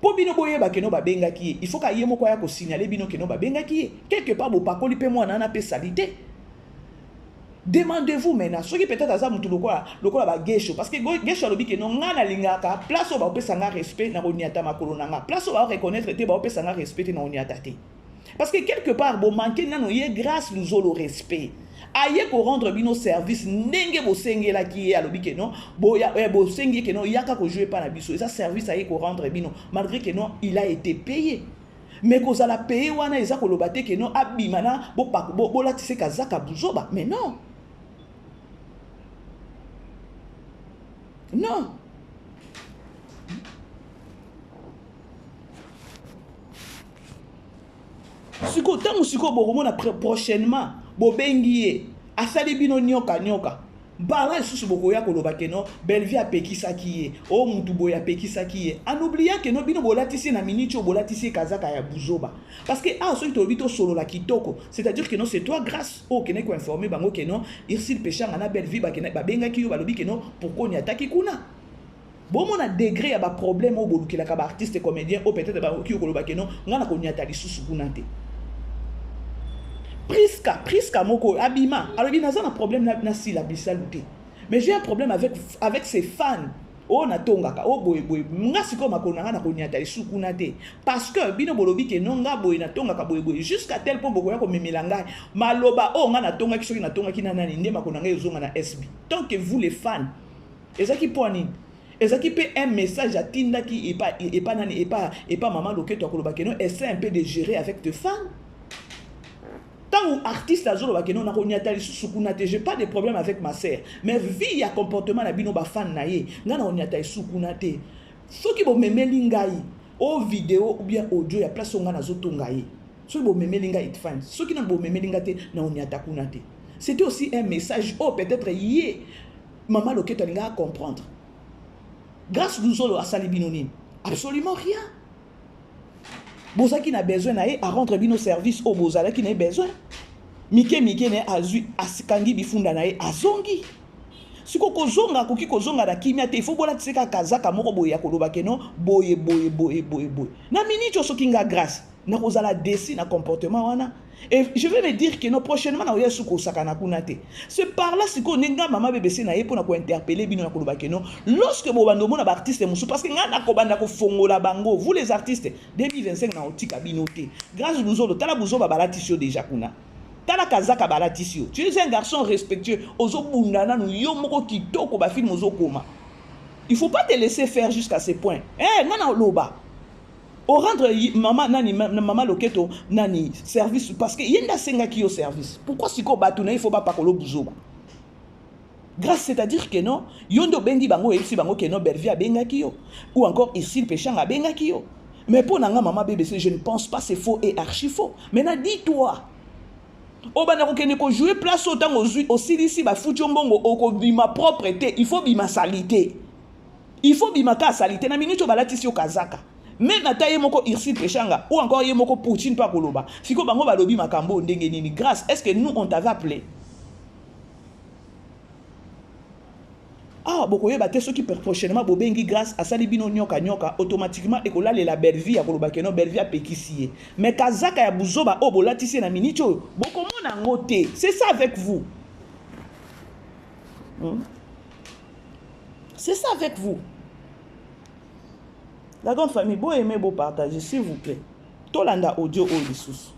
Po bino boye ba keno ba benga ki il faut ka yemo ko ya ko signaler bino keno ba benga ki quelque part bo pakoli pe moi na pe salité. Demandez-vous maintenant ce qui peut-être aza mutu lokola ba gesho parce que gesho lobi ke no ngana lingaka place o ba opesa nga respect na roniata makolo nanga place o ba reconnaître te ba opesa nga respect na roniata te parce que quelque part bo manquer nano ye grâce nous au respect aye ko rendre bino service ndenge bo sengela ki ya lobi ke non boya bo sengi ke non yaka ko jouer pas na biso et ça service aye ko rendre bino malgré que non il a été payé mais ko za la payer wana eza ko lobate ke non abimana bo la tise kazaka buzoba mais non non siko tango siko bokomona prochainement bobengi asali bino nyoka bala susu bokoya koloba ke no Belle-Vie apekisa ki o mutu boya apekisa ki en oubliant que no bino bolatisi na minute bolatisi kazaka ya buzoba parce que so to bito solo la kitoko c'est-à-dire que non c'est toi grâce au kene ko informer bango que non irsil péchant na Belle-Vie ba benga ki yo balobi que non pourquoi ni ataki kuna bon mon a degré ya ba problème o bolukela ka ba artiste comédien o peut-être ba ki koloba que non ngana ko ni atali susu kuna te Priska moko abima alors il n'a pas un problème na si la bisaluté mais j'ai un problème avec ses fans oh na tongaka oh boy nga siko makona na ko nyata isukuna te parce que bino bolobi ke nonga boy na tongaka boy jusqu'à tel point bokoya ko memelanga maloba oh nga na tonga kisoki na tonga kina nani nde makona nga ezonga na SB tant que vous les fans ezaki point ezaki pe un message à tinda qui et pas nani et pas maman loketo akoloba ke non essaie un peu de gérer avec tes fans. Tant que artiste azolo ba keno na ko nyatali sukuna te j'ai pas de problème avec ma sœur mais vie ya comportement na bino ba fan na ye nga na nyatali sukuna te soki bo memeli ngai o vidéo ou bien audio ya place nga na zotonga ye soki bo memeli ngai it fine soki na bo memeli ngai te na nyata kuna te c'était aussi un message oh peut-être yé maman loketo linga comprendre grâce luzolo asali bino nini absolument rien. Boza qui n'a besoin à rendre bino service au bozala qui n'a besoin. Mike ne azui asikangi bifunda na ye azongi. Siko kozonga koki kozonga na kimia te faut bola tseka kazaka moko boye ya koloba ke non boye. Na minute soki nga grâce. na kozala déci na comportement wana. Et je vais me dire que non, prochainement, na oya suko sakana kunate. C'est par là si ko nenga mama BBC na yepo na ko interpeller bino na koloba ke non. Lorsque bo bando mona ba artiste musu parce que nga na ko banda ko fongola bango, vous les artistes 2025 na otika binoté. Grâce buzo tala buzo ba balatisio déjà kuna. Tala kazaka balatisio. Tu es un garçon respectueux, ozo bundana no yo moko kitoko ba film ozo koma. Il faut pas te laisser faire jusqu'à ce point. Eh nana loba. Au rendre maman loketo nani service parce que yenda senga ki au service. Pourquoi si ko batuna il faut pas pakolo buzoba. Grâce c'est-à-dire que non yondo bendi bango et si bango que non Belvia benga ki yo ou encore ici le péchanga benga ki yo. Mais pour nanga maman BBC je ne pense pas c'est faux et archi faux. Maintenant dis-toi Obana ko kene ko jouer place autant aussi ici ba futu mbongo oko bima propreté, il faut bima salité. Il faut bima ka salité na minute balatisi kazaka. Mais nata ye moko irsi pechanga ou encore ye moko Poutine pa koloba siko bango balobi makambo ndenge nini grâce est-ce que nous on t'avait appelé boko ye baté ceux qui prochainement bobengi grâce à salibino nyoka nyoka automatiquement ekola la belle vie ya koloba ke no belle vie apekisiye mais kazaka ya buzoba bolatisi na minicho boko mona ngote c'est ça avec vous c'est ça avec vous. La grande famille, beau aimer, beau partager, s'il vous plaît. Tolanda audio au Lissus.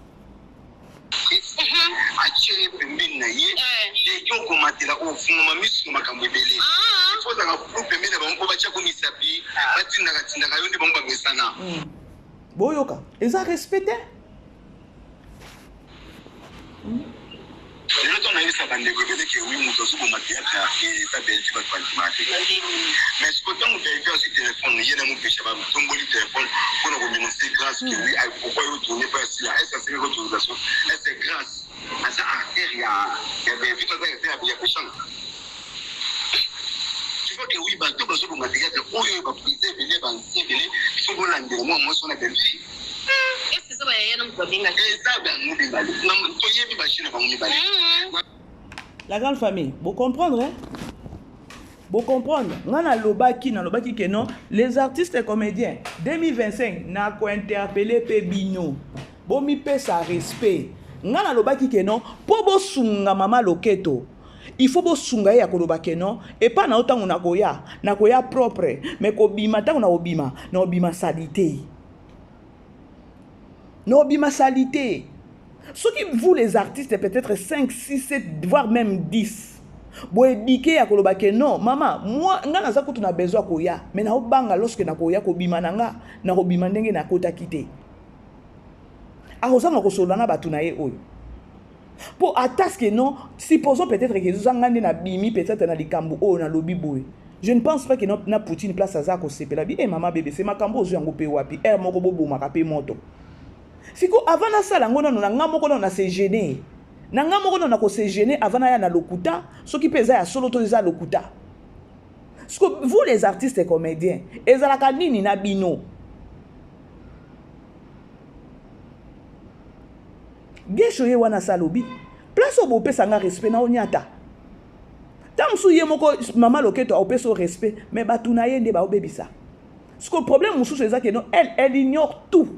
Boyoka, ils ont respecté. Le temps d'aller ça bande que oui muto suko matiata ta belgi ba kwantimati mais ce que tant que belgi aussi téléphone yena mu pesha ba tomboli téléphone pour nous remercier grâce que oui pourquoi vous tournez pas ici là est-ce que c'est une autorisation est-ce que grâce à ça artère il y a belgi ça il y a péchant tu vois que oui ba tout besoin de matériel pour eux ba priser belé ba civil il faut qu'on l'ande moi son la belgi. La grande famille, vous comprenez, hein? Vous comprenez? Ngana lobaki que non, les artistes et comédiens 2025 n'a ko interpellé pe bino. Bo mi pe sa respect. Ngana lobaki que non, po bo sunga mama loketo. Il faut bo sunga ya koloba que non et pas na autant na koya propre mais ko bima ta na obima, na obima salité. Non, bima salité. Ceux qui vous les artistes peut-être 5, 6, 7, voire même 10. Vous édiquez à kolobake non, maman, moi ngana za kutu na besoin koya, mais na obanga lorsque na koya ko bima nanga, na obima ndenge na kota kité. A osanga ko solana batuna ye oyo. Pour attaquer non, supposons peut-être que vous ngande na bimi peut-être na likambo o na lobi boy. Je ne pense pas que na Poutine place à ça ko sepela bi maman bébé c'est makambo zo yango pe wapi. Moko bobo makape moto. Siko avant na sala ngona na ngamoko na se gêner. Na ngamoko na ko se gêner avant na ya na lokuta, ce qui pesa ya solo to za lokuta. Siko vous les artistes et comédiens, ezalaka nini na bino. Gesho ye wana salobi. Place obo pesa nga respect na onyata. Tamsu ye moko mama loketo a peso respect, mais batuna ye nde ba obebisa. Siko problème musu c'est ça que non, elle ignore tout.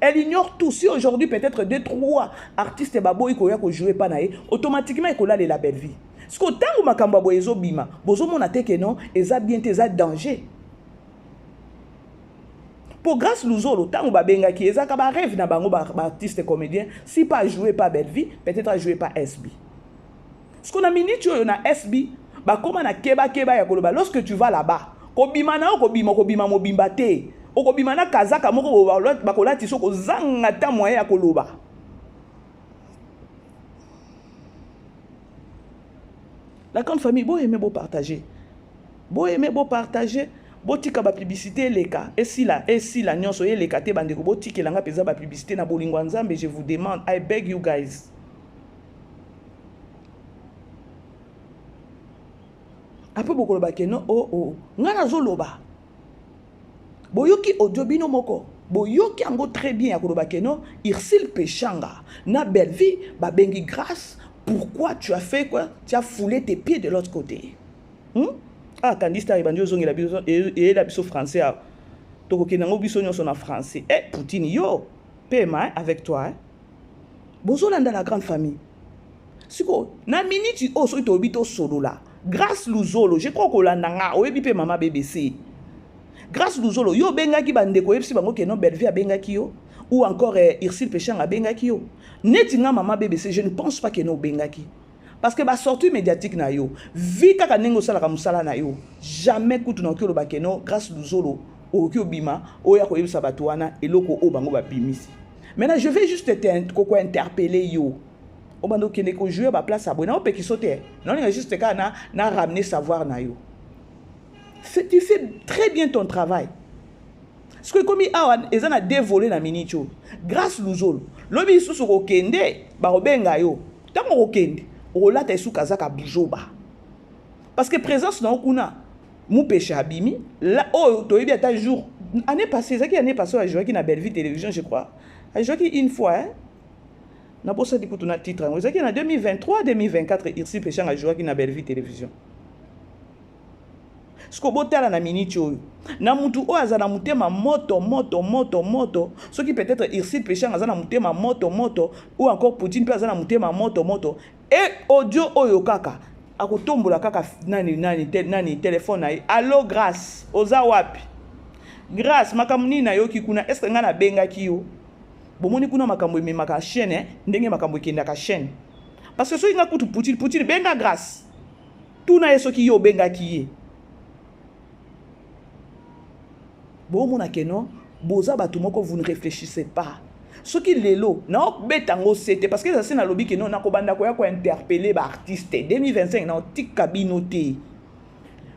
Elle ignore tout. Si aujourd'hui, peut-être 2-3 artistes baboy ko ya ko jouer pas naé, automatiquement il colla la belle vie. Ce que tant que makamba boyezo bima, bozo mona te que non, eza bien eza danger. Pour grâce l'ouzolo, tant que babenga ki eza ka ba rêve na bango ba artiste comédien, si pas jouer pas belle vie, peut-être à jouer pas SB. Ce qu'on a minute yo na SB, ba koma na keba ya koloba. Lorsque tu vas là-bas, ko bima na ko bima mo bimba te. Okobimana kazaka moko bakola tiso ko zanga ta moyen ya koloba. La grande famille, beau aimer beau partager. Beau aimer beau partager, beau tika ba publicité leka. Et si la nyonso ye leka te bandeko beau tika langa peza ba publicité na bolingo nzambe, je vous demande, I beg you guys. Après beaucoup loba ke non ngana zo loba. Boyoki audio bino moko. Boyoki ango très bien akoloba keno, Irsil Pechanga. Na belle vie, babengi grâce. Pourquoi tu as fait quoi? Tu as foulé tes pieds de l'autre côté. Ah, Candice Taribandio zongi la biso et la biso français. Toko kenango biso nyon son en français. Eh, Poutine yo. Pema avec toi. Bozolanda la grande famille. Siko, na minute o so ito bito solo là. Grâce Luzolo, je crois que l'andanga oyebi pe mama BBC. Grâce Luzolo, yo bengaki bandeko yepsi bango ke non Belleville a bengaki yo ou encore Irsil Péchang a bengaki yo. Netinga mama BBC, je ne pense pas que no bengaki. Parce que ba sortie médiatique na yo, vi kaka nengo sala ka musala na yo. Jamais kutu na kyo ba ke no grâce Luzolo o kyo bima o ya ko yebisa bato wana eloko o bango ba bimisi. Maintenant je vais juste te interpeller yo. On va donc jouer à place à Bona, on peut qui sauter. Non, il y a juste qu'à na ramener savoir na yo. Tu fais très bien ton travail. Ce que comme ils ont dévolé na minicho. Grâce Luzolo, lobi sous au kende, ba obenga yo. Tant au kende, o la te sous kazaka bujoba. Parce que présence na okuna, mou péché abimi. Là, oh, tu as bien jour. Année passée, ça qui année passée a joué qui na Belleville télévision, je crois. A joué une fois, hein. Na posa di kutu na titre. Vous savez, en 2023-2024, Irsi Péchang a joué qui na Belleville télévision. Ce que vous avez na minute, na mutu o azana mutema moto. Ce qui peut-être Irsi Péchang azana mutema moto ou encore Poutine peut azana mutema moto. Et audio oyokaka. Akotombola kaka nani téléphone na. Allo grâce. Oza wapi. Grâce makamuni na yo kikuna est-ce nga na benga kiyo. Bomoni kuna makambo ememaka chaîne ndenge makambo ekendaka chaîne parce que so inga kutu Poutine benga grâce tout na yeso ki yo benga kiye bomona keno boza batu moko vous ne réfléchissez pas ce qui lelo na betango c'était parce que ça c'est na lobby keno na ko banda ko ya ko interpeller ba artiste 2025 na tika binoté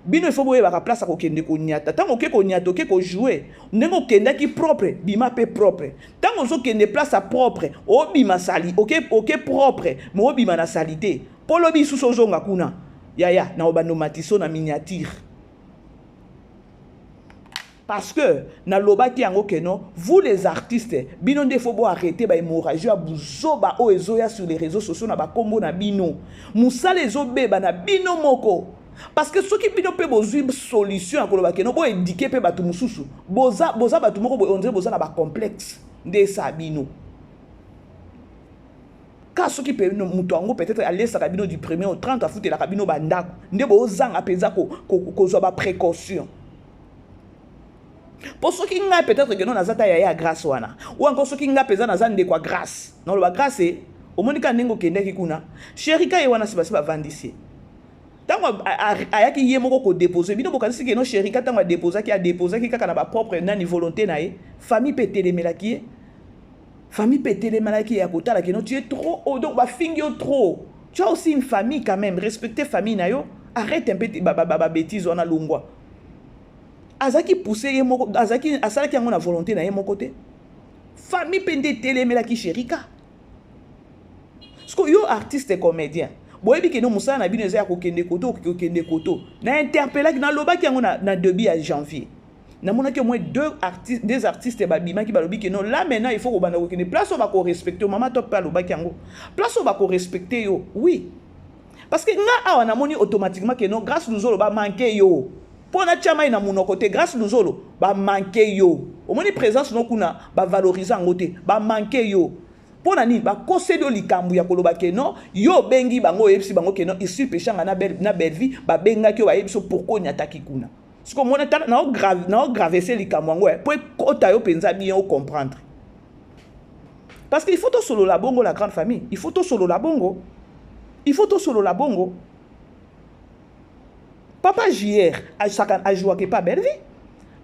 bino il faut boye ba place ko kende ko nyata tango ke ko nyata ke ko jouer ndenge kenda ki propre bima pe propre tango zo kende place à propre o bima sali OK propre mais o bima na salité polo bi sous zonga kuna ya na obano matiso na miniature parce que na lobaki yango keno vous les artistes bino nde faut bo arrêter ba hémorragie a buzoba o ezoya sur les réseaux sociaux na ba kombo na bino musala ezobeba na bino moko. Parce que ceux qui bino pe bozu solution à koloba keno bo indiquer pe batu mususu boza batu moko bo on dirait boza na ba complexe de sa bino car ceux qui pe mutu ango peut-être aller sa kabino du 1er au 30 à foutre la kabino bandako nde bozanga peza ko zo ba précaution pour ceux qui nga peut-être que non nazata ya grâce wana ou encore ceux qui nga peza nazande quoi grâce non la grâce au monika nengo kende ki kuna sherika ye wana siba vandisi. Tango ayaki ye moko ko déposer bino bokanisi ke no sherika tango déposer ki kaka na ba propre nani volonté na ye famille pété melaki ya kotala ke no tu es trop donc ba fingio trop tu as aussi une famille quand même respecter famille na yo arrête un peu ba bêtise on a longwa azaki pousser ye moko azaki asalaki yango na volonté na ye moko te famille pété melaki sherika parce que yo artiste et comédien boyebi ke no musala na bino eza ya kokende koto na interpellaki na lobaki yango na début ya janvier na monaki au moins des artistes babima ki balobi ke no là maintenant il faut ko banda kokende place o ba ko respecter mama top pa lobaki yango place o ba ko respecter yo oui parce que nga awa na moni automatiquement ke no grâce Luzolo ba manquer yo pona chama ina munoko te grâce Luzolo ba manquer yo au moni présence no kuna ba valoriser ngote ba manquer yo. Pona ni ba kosedo likambu ya koloba ke no yo bengi bango yebisi bango ke no Irsi Péchang na Belleville ba benga ki ba yebiso pourquoi nyataki kuna siko mona ta na grave c'est likambu ngo po kota yo penza bien o comprendre parce que il faut to solo la bongo la grande famille il faut to solo la bongo papa JR a joué que pas Belleville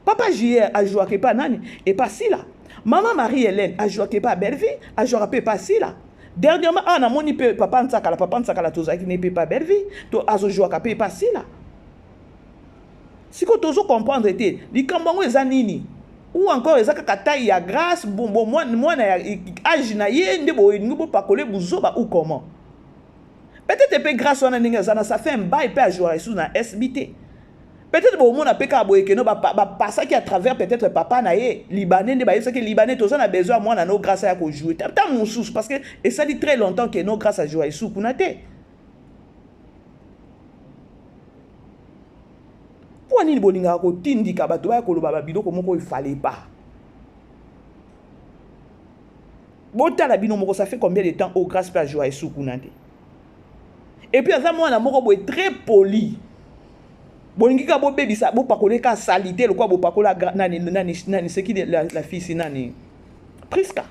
papa JR a joué que pas nani et pas si là. Maman Marie-Hélène a joué pas Belleville, a joué pas si là. Dernièrement, on a moni papa Nsakala toza qui n'est pas Belleville, to azo joué pas si là. Si ko tozo comprendre était, li kambango ezanini ou encore ezaka taille ya grâce bon moi na âge na ye ndebo ngo pa coller buzoba ou comment. Peut-être pe grâce on a ninga ça fait un bail pe a joué sous na SBT. Peut-être que mon appel que no passer qui à travers peut-être papa naé libanais ne ba que libanais tous on a besoin moi na no grâce à jouer tant mon sous parce que et ça dit très longtemps que no grâce à jouer sous kunate pour ni bolinga ko tindi ka bato ba ko lo baba bidoko moko il fallait pas Bota la bino moko, ça fait combien de temps au grâce pas joie et soukounande. Et puis à moi na moko est très poli. Bolingi ka bo baby ça bo pakole ka salité le quoi bo pakola nani c'est qui la fille c'est nani Priska.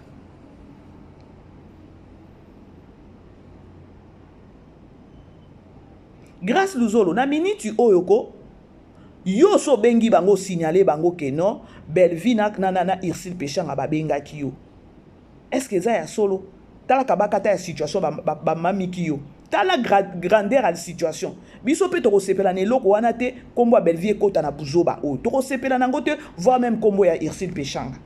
Grâce Luzolo na minute oyoko yo so bengi bango signaler bango que non Belleville na Irsil Péchanga ba benga kiyo. Est-ce que ça ya solo tala kabaka ta situation ba mami kiyo tala grandeur à la situation biso pe to sepela ne loko wana te kombo Belleville kota na buzoba o to sepela nango te voire même kombo ya Irsil Péchanga.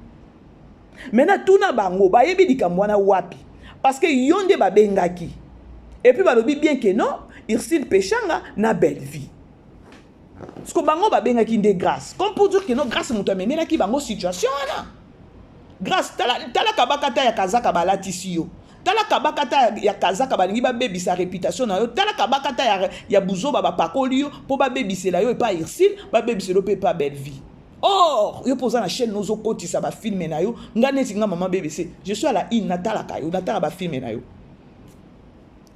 Maintenant tuna bango ba yebi dikamwana wapi parce que yonde ba bengaki et puis ba lobi bien que non Irsil Péchanga na Belleville. Parce que bango ba bengaki de grâce. Comme pour dire que non grâce muto amenela ki bango situation là. Grâce tala kabakata ya kazaka balatisi yo. Tala kabakata ya kazaka balingi ba baby sa réputation na yo. Tala kabakata ya buzo ba pakoli yo po ba baby c'est la yo et pas Irsil, ba baby c'est le pas Belleville. Or, yo posa na chaîne nozo koti sa ba filmer na yo. Ngane singa maman BBC. Je suis à la in natala kayo, natala ba filmer na yo.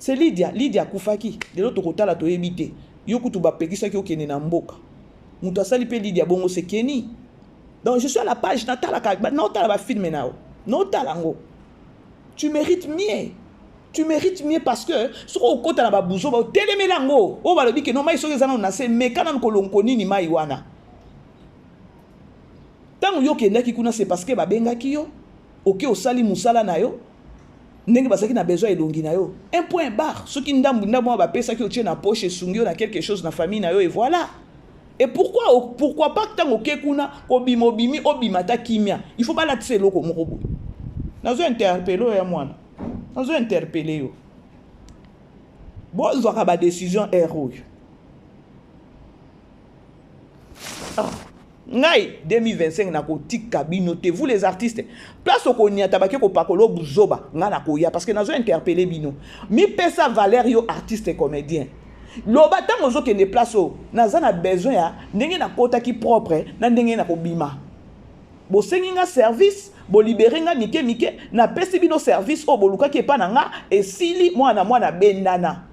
C'est Lydia Koufaki. De l'autre côté, la toébité. Yokutu ba pekisa ki okene na mboka. Mutu asali pe Lydia bongo se Kenny. Donc je suis à la page natala ka non tala ba filme na yo. Non talango. Tu mérites mieux. Tu mérites mieux parce que sur au côté na ba buzo ba telemelango. O ba lobi ke non mai so ezana na se mekana nkolonko nini mai wana. Tango yo kenda ki kuna c'est parce que ba benga ki yo. OK osali musala na yo. Ndenge basaki na besoin elongi na yo. Un point barre. Ce qui ndambu ba pesa ki otie na poche sungio na quelque chose na famille na yo et voilà. Et pourquoi pas tant OK kuna obimobimi obimata kimia. Il faut pas la tse loko moko boy. Nazo interpeller ya mwana. Nazo interpeller yo. Bo zoka ba décision héros. Ngai 2025 na ko tika binote vous les artistes place au konia tabake ko pakolo buzoba ngana ko ya parce que nazo interpeller bino mi pesa Valerio artiste et comédien loba tango zo ke ne place o naza na besoin ya ndenge na kota ki propre na ndenge na ko bima bo senginga service bo libérenga mike na pesi bino service o boluka ki pa na nga et sili mwana bendana.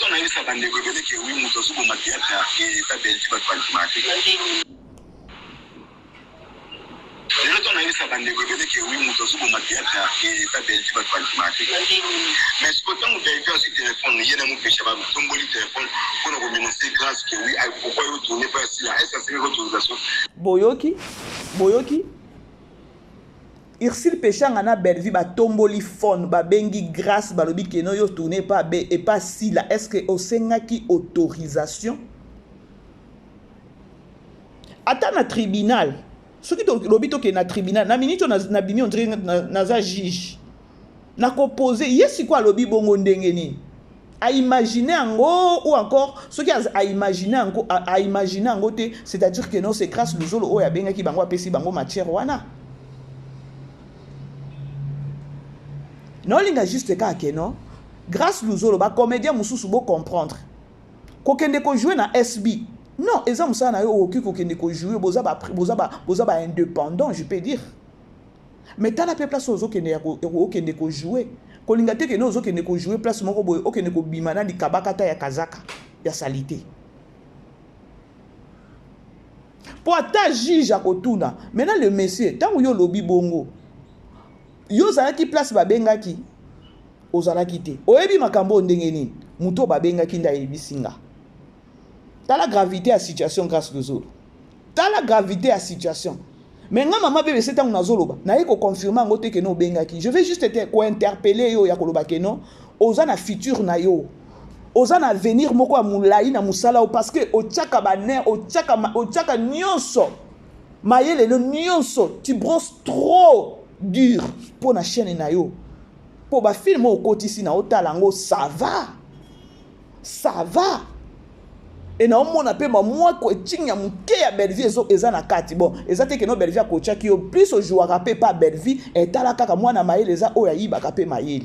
On a eu ça dans les rebelles qui oui, nous sommes au maquillage et ta belle tu vas pas te marquer. On a eu ça dans les rebelles qui oui, nous sommes au maquillage et ta belle tu vas pas te marquer. Mais ce que quand vous avez fait sur téléphone, il y a un péché, vous tombez le téléphone pour nous remercier grâce que oui, pourquoi vous tournez pas ici là, est-ce que c'est une autorisation? Boyoki. Irsil Péchanga na Belleville ba tomboli phone ba bengi grâce ba lobi ke no yo tourner pas be et pas si là est-ce que au senga ki autorisation ata na tribunal ce qui lobi to ke na tribunal na minute na bimi on dirait na za juge na ko poser yesi quoi lobi bongo ndenge ni à imaginer ango ou encore ce qui a imaginer ango te c'est-à-dire que non c'est grâce Luzolo o ya benga ki bango apesi bango matière wana. Non, il y a juste cas que non. Grâce Luzolo, ba comédien mususu bo comprendre. Kokende ko jouer na SB. Non, ezam ça na yo oki kokende ko jouer boza ba indépendant, je peux dire. Mais t'as la place aux okende ko jouer. Kolinga te ke no okende ko jouer place moko boy okende ko bimana di kabakata ya kazaka ya salité. Pour ta juge à kotuna. Maintenant le monsieur, tant yo lobi bongo. Yo zalaki place babengaki ozalaki te oyebi makambo ndenge nini muto babengaki nda yebisinga tala gravité à situation grâce Luzolo tala gravité à situation mais nga mama bébé c'est tant nazoloba na yeko confirmer ngote ke no bengaki je vais juste te ko interpeller yo ya koloba ke no ozana futur na yo ozana avenir moko ya mulai na musala parce que otchaka baner otchaka nyonso mayele no nyonso tu brosses trop dur pour la chaîne na yo pour ba film au kotisi na otalango ça va et na on appelle moi ko tinga muke ya Belleville eza na kati bon ezate ke no Belleville ko tchaki yo plus au joueur rapé pas Belleville et tala kaka mwana mayele eza o ya yiba kapé mayele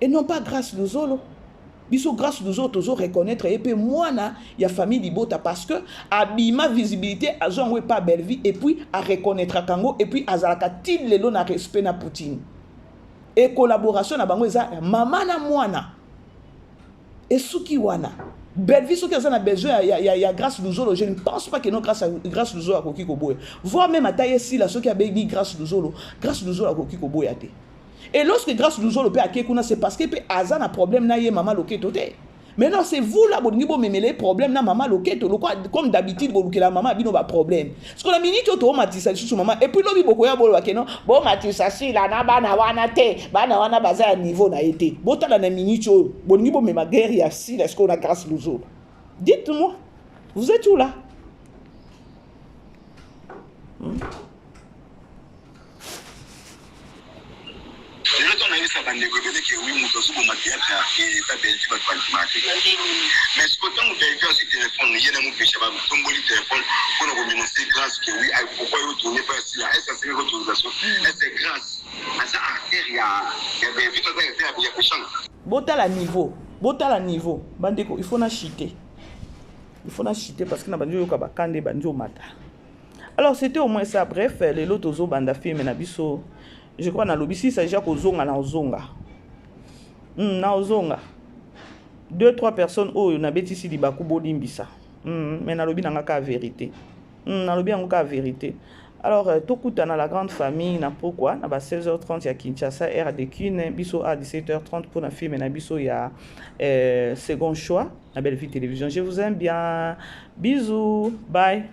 et non pas grâce de Zolo. Biso grâce de Zolo, toujours reconnaître, et puis moi, il y a famille Libota, parce que abima visibilité, a joué pas belle vie, et puis à reconnaître à Kango, et puis à zalaka til le long à respect na Poutine. Et collaboration na bango, maman na mwana, et Suki wana. Belle vie, ce qu'ils ont besoin, il y a grâce de Zolo. Je ne pense pas que non grâce de Zolo à Koki Koboye. Voir même à taille ici, là, ceux qui ont dit grâce de Zolo à Koki Koboye. Et lorsque grâce de Zolo peut à c'est parce que Azan a problème na yé maman loketo te. Mais non, c'est vous là, vous avez les problèmes na maman loketo. Comme d'habitude, vous avez la maman a un problème. Parce que la minute où tu matissa sur maman, et puis l'obi beaucoup ya bolo wakeno, bon matissa si la na bana wana te, bana wana baza à niveau na été. Bon t'as la minute où bon niveau mais ma guerre ya si, est-ce qu'on a grâce de Zolo? Dites-moi, vous êtes où là? Mais ce que quand vous avez vu ce téléphone, il y a un péché, vous tombez le téléphone pour nous remercier grâce que oui, pourquoi vous tournez pas ici là? Est-ce que c'est une autorisation? Est-ce que c'est grâce à ça? Il y a des vies qui ont été péchants. Bota la niveau, bandeko, il faut na chiter. Il faut na chiter parce que na banjo yoka bakande banjo mata. Alors c'était au moins ça. Bref, les lotos zo banda film na biso. Je crois na lobisi il s'agit ko zonga na ozonga. Na ozonga. 2-3 personnes oh na betisi di bakubo limbisa. Mais na lobi na ka vérité. Na lobi na ka vérité. Alors tokuta na la grande famille na pourquoi na ba 16h30 ya Kinshasa RDQ biso à 17h30 pour na film na biso ya second choix na Belle Vie Télévision. Je vous aime bien. Bisous. Bye.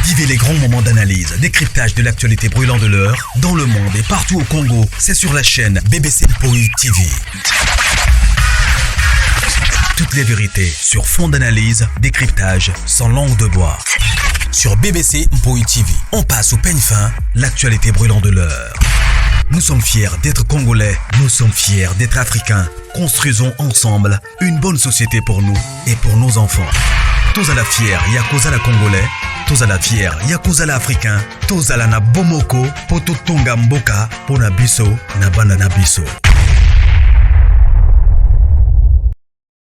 Vivez les grands moments d'analyse, décryptage de l'actualité brûlante de l'heure, dans le monde et partout au Congo. C'est sur la chaîne BBC Mpoï TV. Toutes les vérités sur fond d'analyse, décryptage sans langue de bois. Sur BBC Mpoï TV, on passe au peigne fin, l'actualité brûlante de l'heure. Nous sommes fiers d'être Congolais, nous sommes fiers d'être Africains. Construisons ensemble une bonne société pour nous et pour nos enfants. Tozala fier, yakozala Congolais. Tozala fier, yakozala Africain. Tozala na bomoko, poto tonga mboka, pona biso, na banda na biso.